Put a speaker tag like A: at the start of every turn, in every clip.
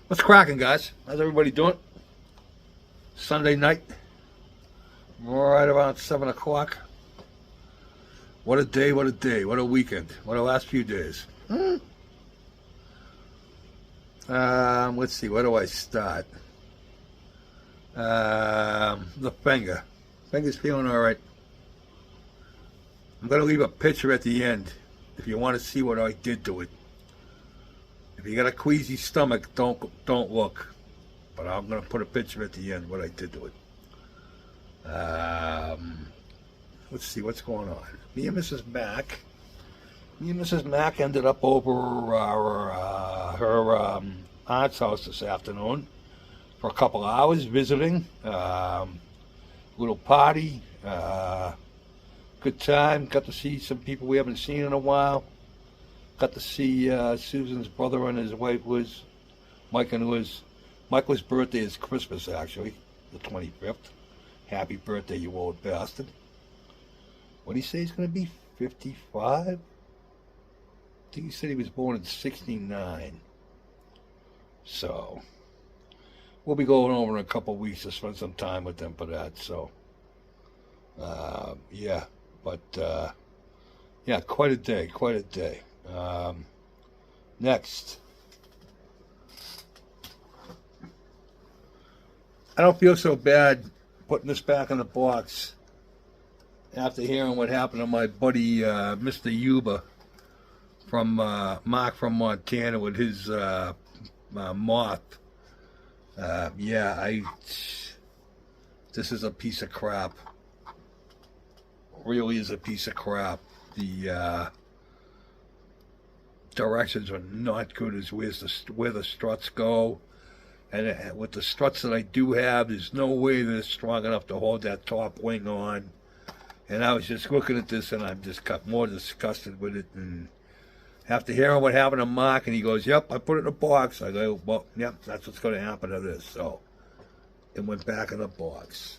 A: What's cracking, guys? How's everybody doing? Sunday night, right around 7 o'clock. What a day, what a day, what a weekend, what a last few days. Let's see, where do I start? The finger. Finger's feeling all right. I'm going to leave a picture at the end if you want to see what I did to it. If you got a queasy stomach, don't look. But I'm going to put a picture at the end what I did to it. Let's see what's going on. Me and Mrs. Mac ended up over her aunt's house this afternoon for a couple hours visiting. Little party. Good time. Got to see some people we haven't seen in a while. Got to see Susan's brother and his wife Liz. Mike and Liz. Michael's birthday is Christmas, actually, the 25th. Happy birthday, you old bastard. What did he say he's going to be? 55? I think he said he was born in 69. So, we'll be going over in a couple weeks to spend some time with them for that. So, yeah. But, yeah, quite a day, quite a day. Next. I don't feel so bad putting this back in the box after hearing what happened to my buddy Mr. Yuba from Mark from Montana with his moth. Yeah, this is a piece of crap. Really is a piece of crap. The directions are not good as where the struts go. And with the struts that I do have, there's no way they're strong enough to hold that top wing on. And I was just looking at this, and I'm just got more disgusted with it. And after hearing what happened to Mark, and he goes, "Yep, I put it in a box." I go, "Well, yep, that's what's going to happen to this." So it went back in the box.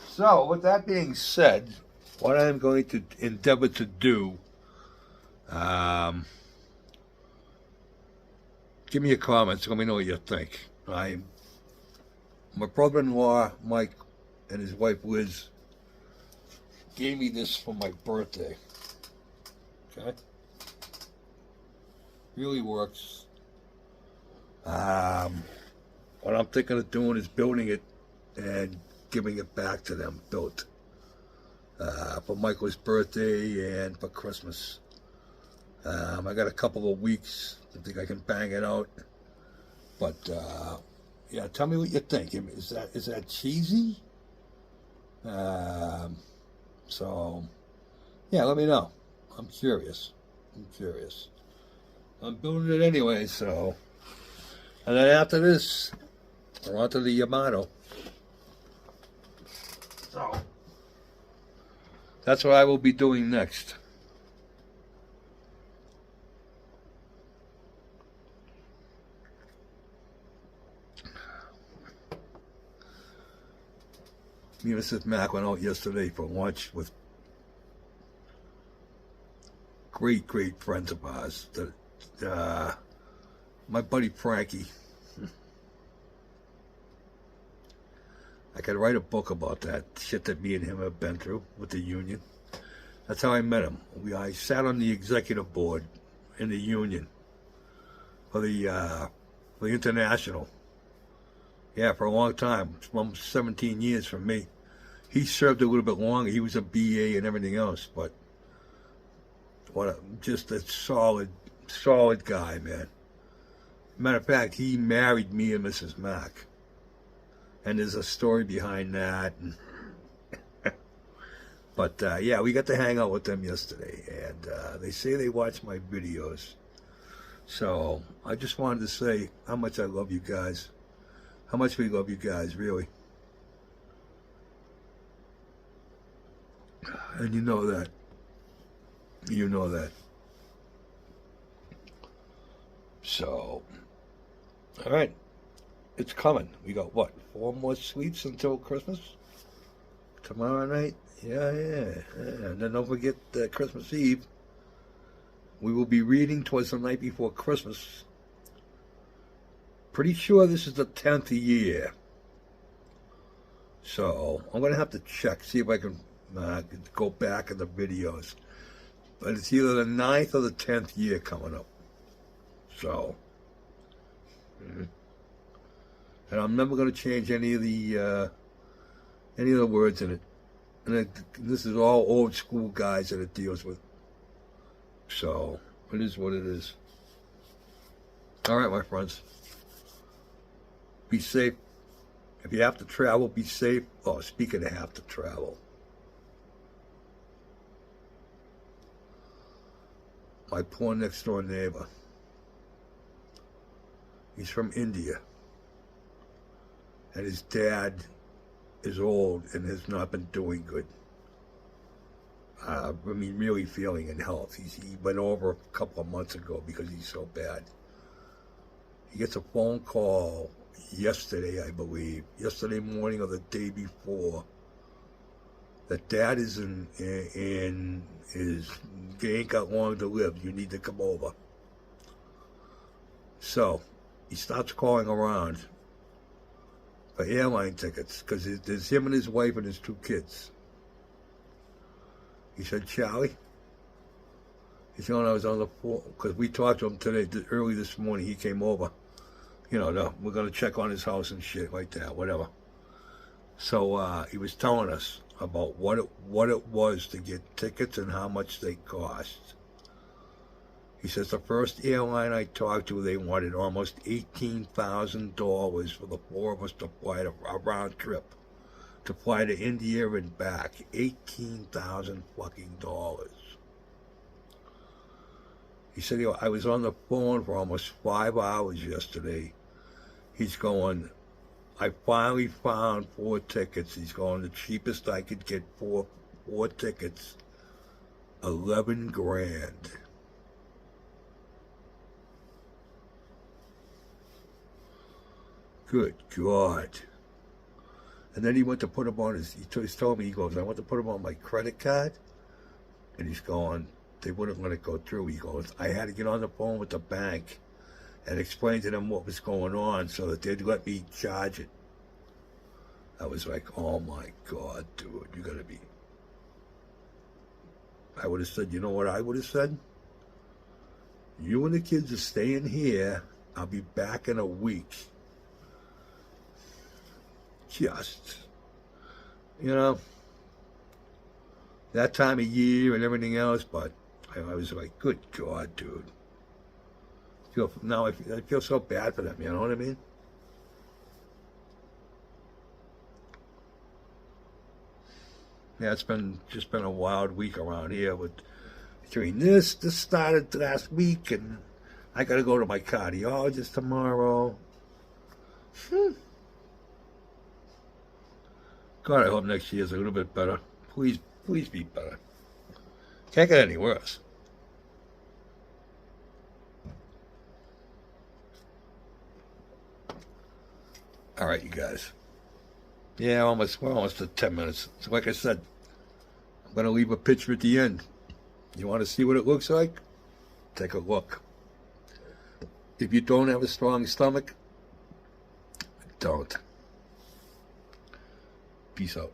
A: So with that being said, what I'm going to endeavor to do, give me your comments. Let me know what you think. My brother-in-law, Mike, and his wife, Liz, gave me this for my birthday. Okay? Really works. What I'm thinking of doing is building it and giving it back to them, built. For Michael's birthday and for Christmas. I got a couple of weeks. I think I can bang it out. But yeah, tell me what you think. Is that cheesy? So yeah, let me know. I'm curious. I'm building it anyway. So, and then after this, we're on to the Yamato. So that's what I will be doing next. Me and Mrs. Mac went out yesterday for lunch with great friends of ours. My buddy Frankie. I could write a book about that shit that me and him have been through with the union. That's how I met him. I sat on the executive board in the union for the International. Yeah, for a long time, almost 17 years for me. He served a little bit longer. He was a BA and everything else, but just a solid guy, man. Matter of fact, he married me and Mrs. Mac. And there's a story behind that. But yeah, we got to hang out with them yesterday, and they say they watch my videos. So I just wanted to say how much I love you guys. How much we love you guys, really. And you know that. You know that. So, all right. It's coming. We got, what, 4 more sleeps until Christmas? Tomorrow night? Yeah. And then don't forget Christmas Eve. we will be reading towards the night before Christmas. Pretty sure this is the 10th year. So I'm going to have to check, see if I can go back in the videos. But it's either the 9th or the 10th year coming up. So, and I'm never going to change any of the words in it. And this is all old school guys that it deals with. So, it is what it is. All right, my friends. Be safe. If you have to travel, be safe. Oh, speaking of have to travel. My poor next door neighbor. He's from India. And his dad is old and has not been doing good. I mean, really feeling in health. He went over a couple of months ago because he's so bad. He gets a phone call yesterday, I believe, yesterday morning or the day before, that Dad is he ain't got long to live. You need to come over. So he starts calling around for airline tickets because there's him and his wife and his 2 kids. He said, Charlie, he said, when I was on the phone, because we talked to him today, early this morning, he came over. You know, we're going to check on his house and shit like that, whatever. So he was telling us about what it was to get tickets and how much they cost. He says the first airline I talked to, they wanted almost $18,000 for the 4 of us to fly a round trip. To fly to India and back. $18,000 fucking dollars. He said, I was on the phone for almost 5 hours yesterday. He's going, I finally found 4 tickets. He's going, the cheapest I could get 4 tickets, 11 grand. Good God. And then he went to put them on he's told me, he goes, I went to put them on my credit card. And he's going, they wouldn't let it go through. He goes, I had to get on the phone with the bank and explain to them what was going on so that they'd let me charge it. I was like, oh my God, dude, you gotta be. I would have said, you know what I would have said? You and the kids are staying here. I'll be back in a week. Just, you know, that time of year and everything else, but I was like, good God, dude. I feel so bad for them, you know what I mean? Yeah, it's just been a wild week around here with between this started last week, and I gotta go to my cardiologist tomorrow. God, I hope next year's a little bit better. Please be better. Can't get any worse. All right, you guys. Yeah, we're almost at 10 minutes. So like I said, I'm going to leave a picture at the end. You want to see what it looks like? Take a look. If you don't have a strong stomach, don't. Peace out.